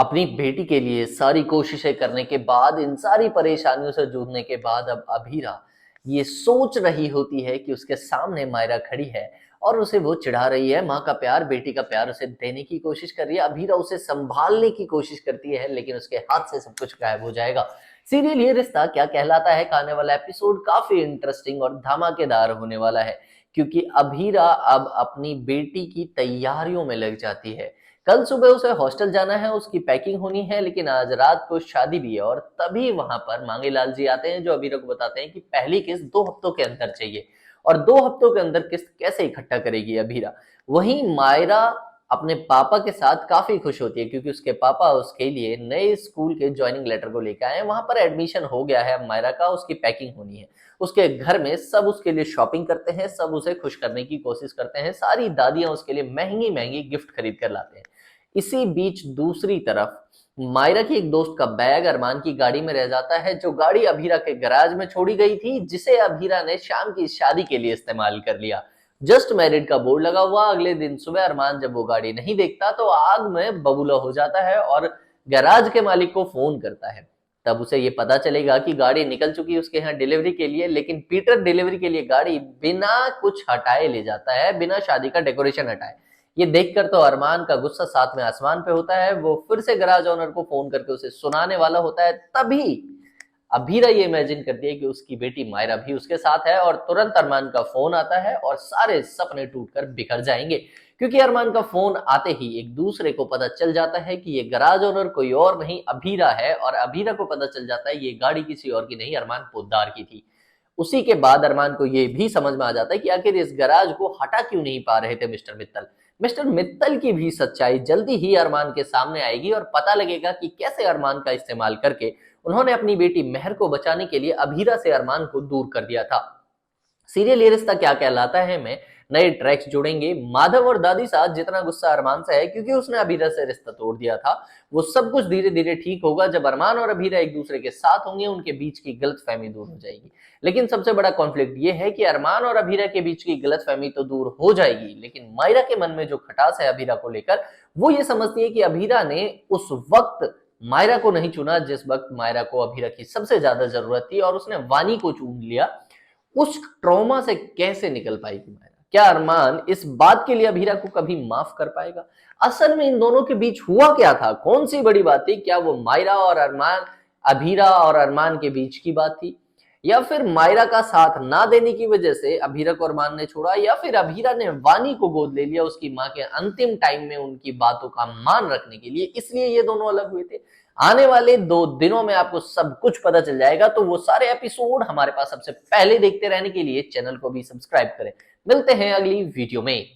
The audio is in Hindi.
अपनी बेटी के लिए सारी कोशिशें करने के बाद, इन सारी परेशानियों से जूझने के बाद अब अभीरा ये सोच रही होती है कि उसके सामने मायरा खड़ी है और उसे वो चिढ़ा रही है। माँ का प्यार, बेटी का प्यार उसे देने की कोशिश कर रही है। अभीरा उसे संभालने की कोशिश करती है, लेकिन उसके हाथ से सब कुछ गायब हो जाएगा। सीरियल ये रिश्ता क्या कहलाता है का आने वाला एपिसोड काफी इंटरेस्टिंग और धमाकेदार होने वाला है, क्योंकि अभीरा अब अपनी बेटी की तैयारियों में लग जाती है। कल सुबह उसे हॉस्टल जाना है, उसकी पैकिंग होनी है, लेकिन आज रात को शादी भी है और तभी वहां पर मांगेलाल जी आते हैं, जो अबीरा को बताते हैं कि पहली किस्त 2 हफ्तों के अंदर चाहिए। और 2 हफ्तों के अंदर किस्त कैसे इकट्ठा करेगी अबीरा। वहीं मायरा अपने पापा के साथ काफी खुश होती है, क्योंकि उसके पापा उसके लिए नए स्कूल के ज्वाइनिंग लेटर को लेकर आए हैं। वहां पर एडमिशन हो गया है अब मायरा का, उसकी पैकिंग होनी है। उसके घर में सब उसके लिए शॉपिंग करते हैं, सब उसे खुश करने की कोशिश करते हैं। सारी दादियां उसके लिए महंगी महंगी गिफ्ट खरीद कर लाते हैं। इसी बीच दूसरी तरफ मायरा की एक दोस्त का बैग अरमान की गाड़ी में रह जाता है, जो गाड़ी अभीरा के गैराज में छोड़ी गई थी, जिसे अभीरा ने शाम की शादी के लिए इस्तेमाल कर लिया। जस्ट मैरिड का बोर्ड लगा हुआ। अगले दिन सुबह अरमान जब वो गाड़ी नहीं देखता तो आग में बबूला हो जाता है और गैराज के मालिक को फोन करता है। तब उसे ये पता चलेगा कि गाड़ी निकल चुकी है उसके यहाँ डिलीवरी के लिए, लेकिन पीटर डिलीवरी के लिए गाड़ी बिना कुछ हटाए ले जाता है, बिना शादी का डेकोरेशन हटाए। ये देखकर तो अरमान का गुस्सा साथ में आसमान पे होता है। वो फिर से गैराज ओनर को फोन करके उसे सुनाने वाला होता है, तभी अभीरा ये इमेजिन करती है कि उसकी बेटी मायरा भी उसके साथ है और तुरंत अरमान का फोन आता है और सारे सपने टूटकर बिखर जाएंगे, क्योंकि अरमान का फोन आते ही एक दूसरे को पता चल जाता है कि ये गैराज ओनर कोई और नहीं अभीरा है, और अभीरा को पता चल जाता है ये गाड़ी किसी और की नहीं, अरमान पोद्दार की थी। उसी के बाद अरमान को ये भी समझ में आ जाता है कि आखिर इस गैराज को हटा क्यों नहीं पा रहे थे मिस्टर मित्तल। मिस्टर मित्तल की भी सच्चाई जल्दी ही अरमान के सामने आएगी और पता लगेगा कि कैसे अरमान का इस्तेमाल करके उन्होंने अपनी बेटी मेहर को बचाने के लिए अभीरा से अरमान को दूर कर दिया था। सीरियल ये रिश्ता क्या कहलाता है में नए ट्रैक्स जुड़ेंगे। माधव और दादी साहब जितना गुस्सा अरमान से है क्योंकि उसने अभीरा से रिश्ता तोड़ दिया था, वो सब कुछ धीरे धीरे ठीक होगा जब अरमान और अभीरा एक दूसरे के साथ होंगे, उनके बीच की गलतफहमी दूर हो जाएगी। लेकिन सबसे बड़ा कॉन्फ्लिक्ट ये है कि अरमान और अभीरा के बीच की गलतफहमी तो दूर हो जाएगी, लेकिन मायरा के मन में जो खटास है अभीरा को लेकर, वो ये समझती है कि अभीरा ने उस वक्त मायरा को नहीं चुना जिस वक्त मायरा को अभीरा की सबसे ज्यादा जरूरत थी, और उसने वानी को चुन लिया। उस ट्रॉमा से कैसे निकल पाएगी मायरा? क्या अरमान इस बात के लिए अभीरा को कभी माफ कर पाएगा? असल में इन दोनों के बीच हुआ क्या था? कौन सी बड़ी बात थी? क्या वो मायरा और अरमान, अभीरा और अरमान के बीच की बात थी, या फिर मायरा का साथ ना देने की वजह से अभीरा को अरमान ने छोड़ा, या फिर अभीरा ने वानी को गोद ले लिया उसकी मां के अंतिम टाइम में उनकी बातों का मान रखने के लिए, इसलिए ये दोनों अलग हुए थे? आने वाले 2 दिनों में आपको सब कुछ पता चल जाएगा, तो वो सारे एपिसोड हमारे पास सबसे पहले देखते रहने के लिए चैनल को भी सब्सक्राइब करें। मिलते हैं अगली वीडियो में।